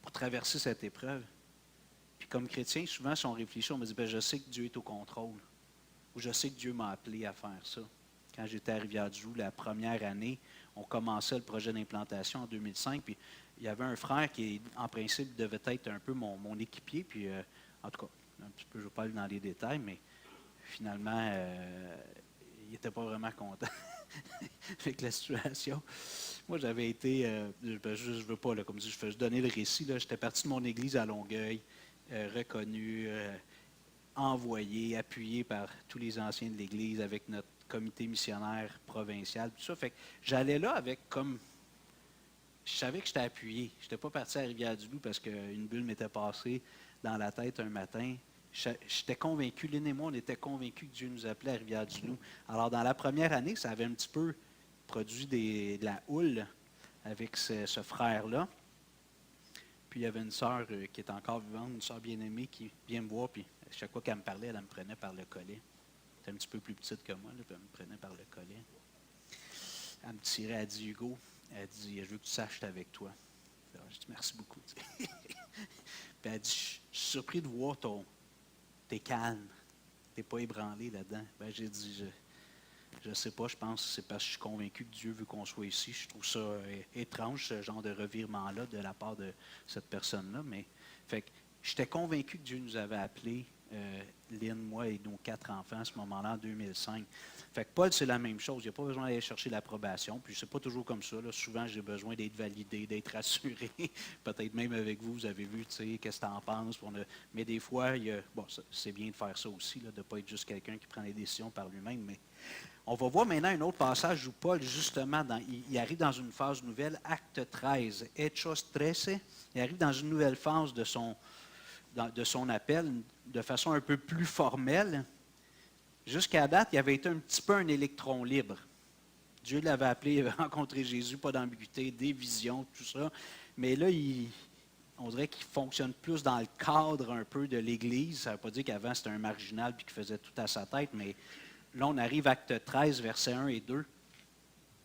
pour traverser cette épreuve. Puis comme chrétien, souvent, si on réfléchit, on me dit, ben, je sais que Dieu est au contrôle, ou je sais que Dieu m'a appelé à faire ça. Quand j'étais à Rivière-du-Loup, la première année, on commençait le projet d'implantation en 2005, puis il y avait un frère qui, en principe, devait être un peu mon équipier, puis en tout cas, un petit peu, je ne vais pas aller dans les détails, mais finalement, il n'était pas vraiment content avec la situation. Moi, j'avais été, je ne veux pas, là, comme si je donnais le récit, j'étais parti de mon église à Longueuil, reconnu, envoyé, appuyé par tous les anciens de l'Église avec notre comité missionnaire provincial, tout ça. Fait que j'allais là avec comme... Je savais que j'étais appuyé. Je n'étais pas parti à Rivière-du-Loup parce qu'une bulle m'était passée dans la tête un matin. J'étais convaincu, Lynn et moi, on était convaincus que Dieu nous appelait à Rivière-du-Loup. Alors, dans la première année, ça avait un petit peu produit de la houle avec ce frère-là. Puis il y avait une sœur qui est encore vivante, une sœur bien-aimée qui vient me voir, puis à chaque fois qu'elle me parlait, elle me prenait par le collet. Elle était un petit peu plus petite que moi, là, puis elle me prenait par le collet. Elle me tirait, elle dit, Hugo, elle dit, je veux que tu saches que je suis avec toi. Alors, je dis, merci beaucoup. Puis elle dit, je suis surpris de voir t'es calme, t'es pas ébranlé là-dedans. Ben, j'ai dit, je ne sais pas, je pense que c'est parce que je suis convaincu que Dieu veut qu'on soit ici. Je trouve ça étrange, ce genre de revirement-là de la part de cette personne-là. Mais fait que j'étais convaincu que Dieu nous avait appelés, Lynn, moi et nos 4 enfants, à ce moment-là, en 2005. Fait que Paul, c'est la même chose. Il n'y a pas besoin d'aller chercher l'approbation. Puis c'est pas toujours comme ça. Là. Souvent, j'ai besoin d'être validé, d'être rassuré. Peut-être même avec vous, vous avez vu, tu sais, qu'est-ce que tu en penses. Mais des fois, c'est bien de faire ça aussi, là, de ne pas être juste quelqu'un qui prend les décisions par lui-même. Mais on va voir maintenant un autre passage où Paul, justement, il arrive dans une phase nouvelle, acte 13, Hechos 13. Il arrive dans une nouvelle phase de son appel, de façon un peu plus formelle. Jusqu'à date, il avait été un petit peu un électron libre. Dieu l'avait appelé, il avait rencontré Jésus, pas d'ambiguïté, des visions, tout ça. Mais là, on dirait qu'il fonctionne plus dans le cadre un peu de l'Église. Ça ne veut pas dire qu'avant, c'était un marginal puis qu'il faisait tout à sa tête, mais là, on arrive à Acte 13, versets 1 et 2.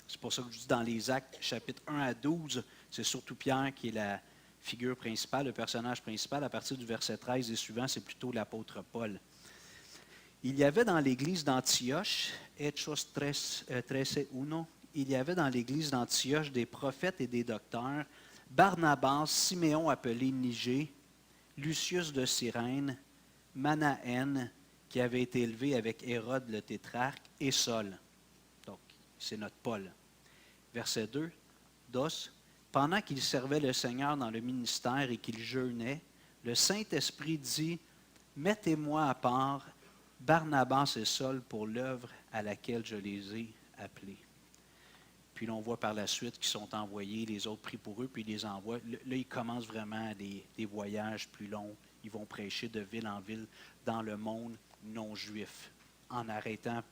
C'est pour ça que je dis dans les Actes, chapitres 1 à 12, c'est surtout Pierre qui est la figure principale, le personnage principal. À partir du verset 13 et suivant, c'est plutôt l'apôtre Paul. Il y avait dans l'église d'Antioche, Hechos 13:1, il y avait dans l'église d'Antioche des prophètes et des docteurs, Barnabas, Siméon appelé Nigé, Lucius de Cyrène, Manaën, qui avait été élevé avec Hérode le tétrarque, et Saul. Donc, c'est notre Paul. Verset 2, Dos, pendant qu'il servait le Seigneur dans le ministère et qu'il jeûnait, le Saint-Esprit dit, mettez-moi à part Barnabas et Saul pour l'œuvre à laquelle je les ai appelés. Puis là, on voit par la suite qu'ils sont envoyés, les autres prient pour eux, puis ils les envoient. Là, ils commencent vraiment des voyages plus longs. Ils vont prêcher de ville en ville dans le monde non juif, en arrêtant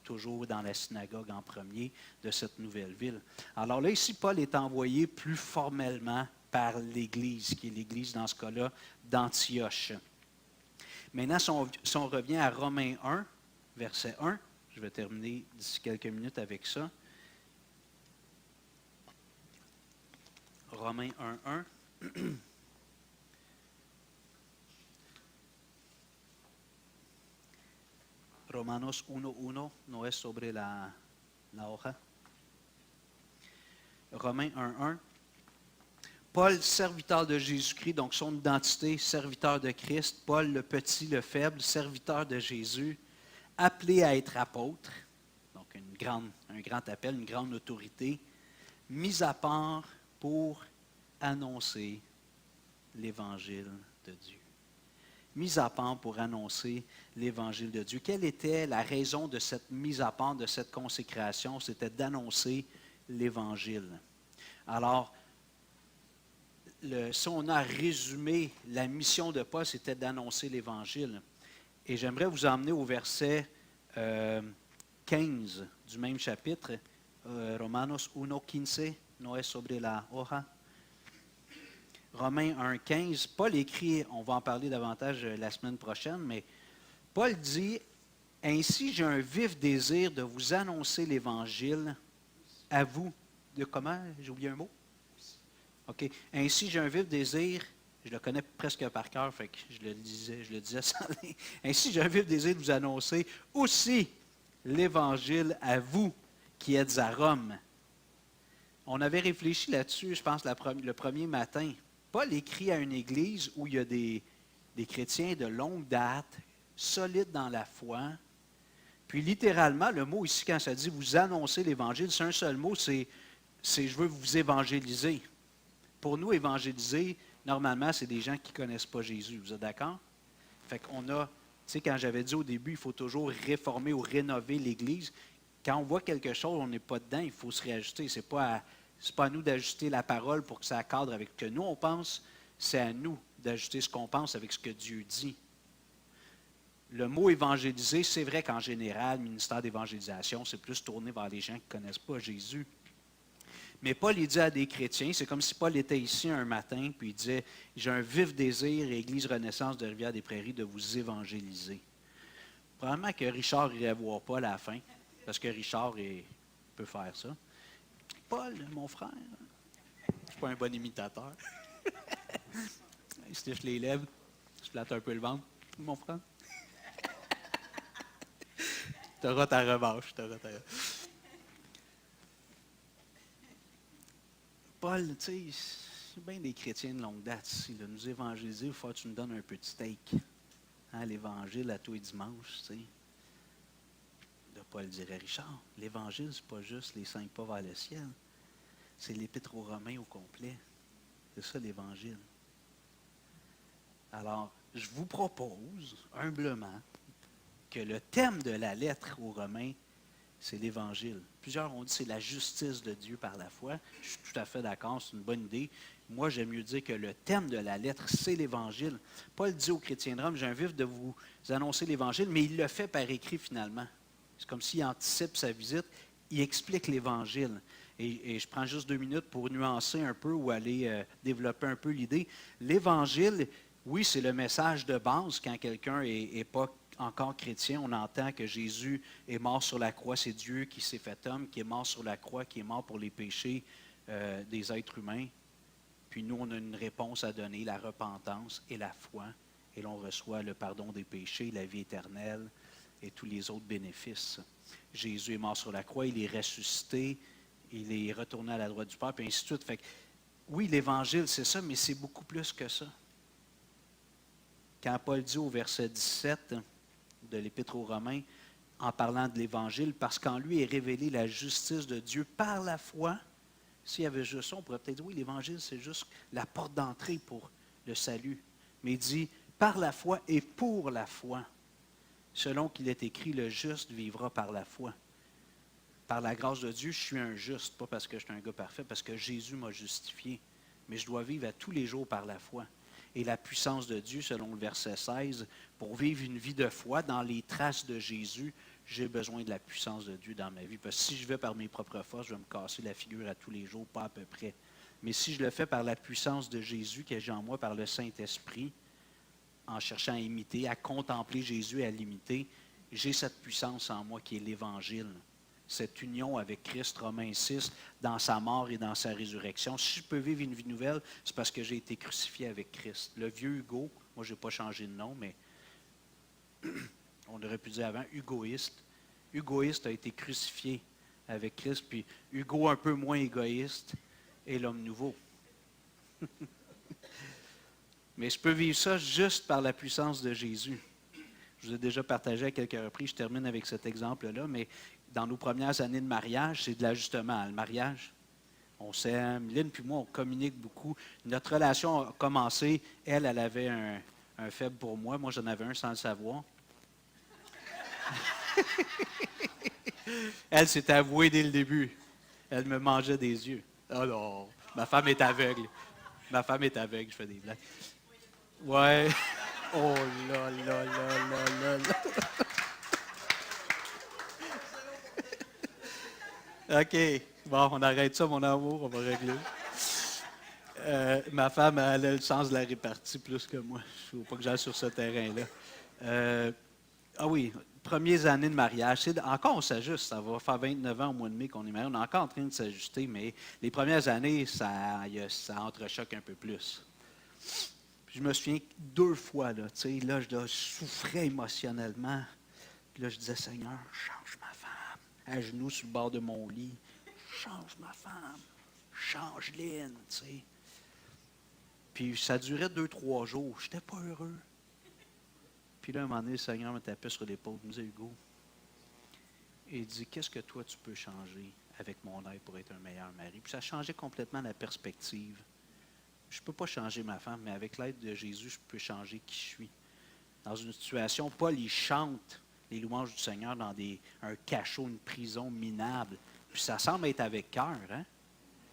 toujours dans la synagogue en premier de cette nouvelle ville. Alors là, ici, Paul est envoyé plus formellement par l'Église, qui est l'Église, dans ce cas-là, d'Antioche. Maintenant, si on revient à Romains 1, verset 1, je vais terminer d'ici quelques minutes avec ça. Romains 1, 1. Romanos 1:1, no es sobre la hoja. Romains 1:1. Paul, serviteur de Jésus-Christ, donc son identité, serviteur de Christ. Paul, le petit, le faible, serviteur de Jésus, appelé à être apôtre, donc un grand appel, une grande autorité, mis à part pour annoncer l'Évangile de Dieu. mis à part pour annoncer l'Évangile de Dieu. Quelle était la raison de cette mise à part, de cette consécration? C'était d'annoncer l'Évangile. Alors, si on a résumé la mission de Paul, c'était d'annoncer l'Évangile. Et j'aimerais vous emmener au verset 15 du même chapitre, Romanos 1:15, no es sobre la hoja. Romains 1:15, Paul écrit, on va en parler davantage la semaine prochaine, mais Paul dit, « Ainsi j'ai un vif désir de vous annoncer l'Évangile à vous. » De comment? J'ai oublié un mot? OK. « Ainsi j'ai un vif désir, je le connais presque par cœur, fait que je le disais sans les. Ainsi j'ai un vif désir de vous annoncer aussi l'Évangile à vous qui êtes à Rome. » On avait réfléchi là-dessus, je pense, le premier matin. Paul écrit à une église où il y a des chrétiens de longue date, solides dans la foi. Puis littéralement, le mot ici, quand ça dit vous annoncer l'Évangile, c'est un seul mot, c'est je veux vous évangéliser. Pour nous, évangéliser, normalement, c'est des gens qui ne connaissent pas Jésus. Vous êtes d'accord? Fait qu'on a, tu sais, quand j'avais dit au début, il faut toujours réformer ou rénover l'Église. Quand on voit quelque chose, on n'est pas dedans, il faut se réajuster. Ce n'est pas à nous d'ajuster la parole pour que ça cadre avec ce que nous, on pense. C'est à nous d'ajuster ce qu'on pense avec ce que Dieu dit. Le mot évangéliser, c'est vrai qu'en général, le ministère d'évangélisation, c'est plus tourné vers les gens qui ne connaissent pas Jésus. Mais Paul, il dit à des chrétiens, c'est comme si Paul était ici un matin, puis il disait, « J'ai un vif désir, Église Renaissance de Rivière-des-Prairies, de vous évangéliser. » Probablement que Richard irait voir Paul à la fin, parce que Richard peut faire ça. « Paul, mon frère, je ne suis pas un bon imitateur. » Il se liche les lèvres, je flatte un peu le ventre. « Mon frère. » Tu auras ta revanche. Paul, tu sais, c'est bien des chrétiens de longue date ici. Là, nous évangéliser, il faut que tu nous donnes un petit steak. Hein, l'Évangile à tous les dimanches, tu sais. Là, Paul dirait, Richard, l'Évangile, c'est pas juste les 5 pas vers le ciel. C'est l'Épître aux Romains au complet. C'est ça l'Évangile. Alors, je vous propose, humblement, que le thème de la lettre aux Romains, c'est l'Évangile. Plusieurs ont dit que c'est la justice de Dieu par la foi. Je suis tout à fait d'accord, c'est une bonne idée. Moi, j'aime mieux dire que le thème de la lettre, c'est l'Évangile. Paul dit aux chrétiens de Rome, j'ai un vif de vous annoncer l'Évangile, mais il le fait par écrit finalement. C'est comme s'il anticipe sa visite, il explique l'Évangile. Et je prends juste 2 minutes pour nuancer un peu ou aller développer un peu l'idée. L'Évangile, oui, c'est le message de base quand quelqu'un n'est pas encore chrétien, on entend que Jésus est mort sur la croix, c'est Dieu qui s'est fait homme, qui est mort sur la croix, qui est mort pour les péchés des êtres humains. Puis nous, on a une réponse à donner, la repentance et la foi, et l'on reçoit le pardon des péchés, la vie éternelle et tous les autres bénéfices. Jésus est mort sur la croix, il est ressuscité, il est retourné à la droite du Père, puis ainsi de suite. Fait que, oui, l'Évangile, c'est ça, mais c'est beaucoup plus que ça. Quand Paul dit au verset 17, de l'Épître aux Romains, en parlant de l'Évangile, parce qu'en lui est révélée la justice de Dieu par la foi. S'il y avait juste ça, on pourrait peut-être dire, oui, l'Évangile, c'est juste la porte d'entrée pour le salut. Mais il dit, par la foi et pour la foi, selon qu'il est écrit, le juste vivra par la foi. Par la grâce de Dieu, je suis un juste, pas parce que je suis un gars parfait, parce que Jésus m'a justifié. Mais je dois vivre à tous les jours par la foi. Et la puissance de Dieu, selon le verset 16, pour vivre une vie de foi dans les traces de Jésus, j'ai besoin de la puissance de Dieu dans ma vie. Parce que si je vais par mes propres forces, je vais me casser la figure à tous les jours, pas à peu près. Mais si je le fais par la puissance de Jésus qui agit en moi, par le Saint-Esprit, en cherchant à imiter, à contempler Jésus et à l'imiter, j'ai cette puissance en moi qui est l'Évangile. Cette union avec Christ, Romains 6, dans sa mort et dans sa résurrection. Si je peux vivre une vie nouvelle, c'est parce que j'ai été crucifié avec Christ. Le vieux Hugo, moi je n'ai pas changé de nom, mais on aurait pu dire avant, Hugoïste. Hugoïste a été crucifié avec Christ, puis Hugo un peu moins égoïste est l'homme nouveau. Mais je peux vivre ça juste par la puissance de Jésus. Je vous ai déjà partagé à quelques reprises, je termine avec cet exemple-là, mais dans nos premières années de mariage, c'est de l'ajustement. Le mariage, on s'aime. Lynn puis moi, on communique beaucoup. Notre relation a commencé. Elle avait un faible pour moi. Moi, j'en avais un sans le savoir. Elle s'est avouée dès le début. Elle me mangeait des yeux. Oh non, ma femme est aveugle. Ma femme est aveugle, je fais des blagues. Ouais. Oh là là là là là là. OK. Bon, on arrête ça, mon amour, on va régler. Ma femme, elle a le sens de la répartie plus que moi. Il ne faut pas que j'aille sur ce terrain-là. Ah oui, premières années de mariage. Encore, on s'ajuste. Ça va faire 29 ans au mois de mai qu'on est mariés. On est encore en train de s'ajuster, mais les premières années, ça entrechoque un peu plus. Puis je me souviens 2 fois, là, je souffrais émotionnellement. Puis là, je disais, Seigneur, change ma femme. À genoux sur le bord de mon lit. Change ma femme. Change Lynn, tu sais. Puis ça durait 2-3 jours. Je n'étais pas heureux. Puis là, un moment donné, le Seigneur me tapait sur l'épaule. Il me disait, Hugo, et il dit, qu'est-ce que toi, tu peux changer avec mon aide pour être un meilleur mari? Puis ça changeait complètement la perspective. Je ne peux pas changer ma femme, mais avec l'aide de Jésus, je peux changer qui je suis. Dans une situation, Paul, il chante les louanges du Seigneur dans un cachot, une prison minable. Puis ça semble être avec cœur, hein?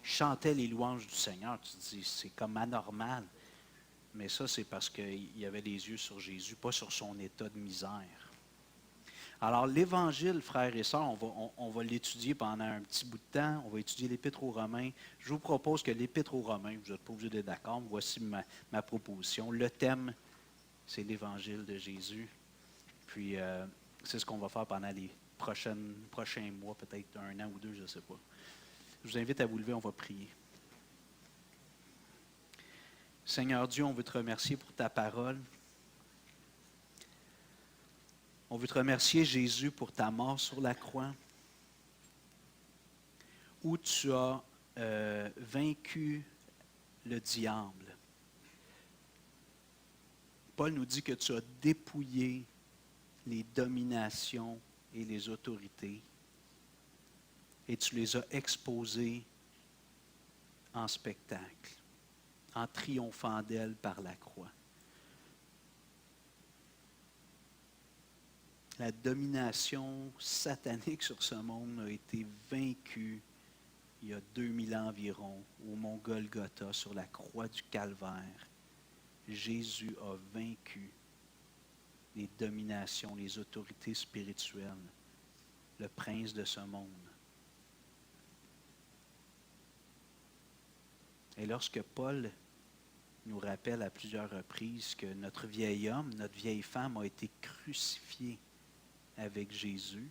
Il chantait les louanges du Seigneur. Tu te dis, c'est comme anormal. Mais ça, c'est parce qu'il avait les yeux sur Jésus, pas sur son état de misère. Alors, l'Évangile, frères et sœurs, on va l'étudier pendant un petit bout de temps. On va étudier l'Épître aux Romains. Je vous propose que l'Épître aux Romains, vous n'êtes pas obligé d'être d'accord, voici ma proposition. Le thème, c'est l'Évangile de Jésus. Puis, c'est ce qu'on va faire pendant les prochains mois, peut-être 1 an ou 2, je ne sais pas. Je vous invite à vous lever, on va prier. Seigneur Dieu, on veut te remercier pour ta parole. On veut te remercier, Jésus, pour ta mort sur la croix, où tu as vaincu le diable. Paul nous dit que tu as dépouillé les dominations et les autorités et tu les as exposées en spectacle, en triomphant d'elles par la croix. La domination satanique sur ce monde a été vaincue il y a 2000 ans environ, au mont Golgotha, sur la croix du Calvaire. Jésus a vaincu les dominations, les autorités spirituelles, le prince de ce monde. Et lorsque Paul nous rappelle à plusieurs reprises que notre vieil homme, notre vieille femme a été crucifié avec Jésus,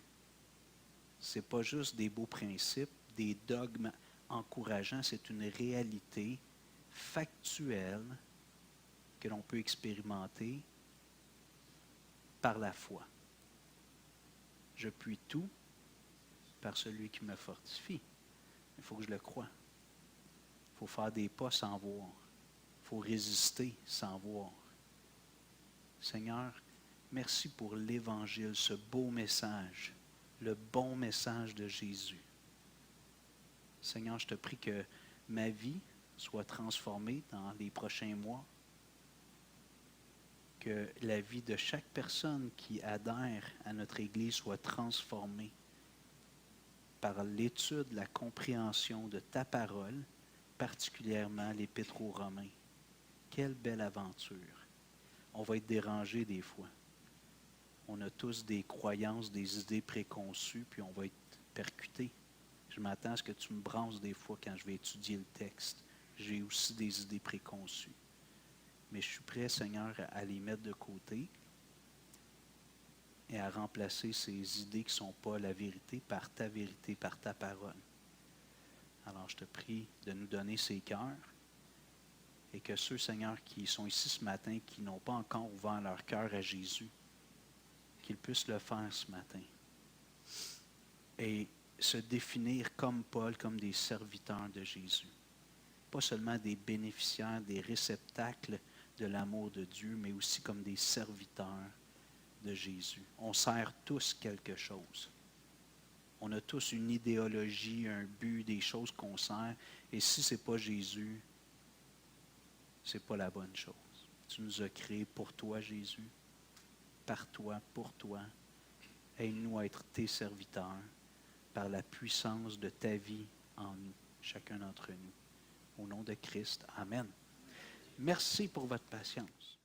ce n'est pas juste des beaux principes, des dogmes encourageants, c'est une réalité factuelle que l'on peut expérimenter par la foi. Je puis tout par celui qui me fortifie. Il faut que je le croie. Il faut faire des pas sans voir. Il faut résister sans voir. Seigneur, merci pour l'Évangile, ce beau message, le bon message de Jésus. Seigneur, je te prie que ma vie soit transformée dans les prochains mois, que la vie de chaque personne qui adhère à notre Église soit transformée par l'étude, la compréhension de ta parole, particulièrement l'Épître aux Romains. Quelle belle aventure! On va être dérangé des fois. On a tous des croyances, des idées préconçues, puis on va être percuté. Je m'attends à ce que tu me brasses des fois quand je vais étudier le texte. J'ai aussi des idées préconçues. Mais je suis prêt, Seigneur, à les mettre de côté et à remplacer ces idées qui ne sont pas la vérité, par ta parole. Alors, je te prie de nous donner ces cœurs et que ceux, Seigneur, qui sont ici ce matin, qui n'ont pas encore ouvert leur cœur à Jésus, qu'ils puissent le faire ce matin et se définir comme Paul, comme des serviteurs de Jésus. Pas seulement des bénéficiaires, des réceptacles de l'amour de Dieu, mais aussi comme des serviteurs de Jésus. On sert tous quelque chose. On a tous une idéologie, un but, des choses qu'on sert. Et si ce n'est pas Jésus, ce n'est pas la bonne chose. Tu nous as créés pour toi, Jésus, par toi, pour toi. Aide-nous à être tes serviteurs par la puissance de ta vie en nous, chacun d'entre nous. Au nom de Christ, amen. Merci pour votre patience.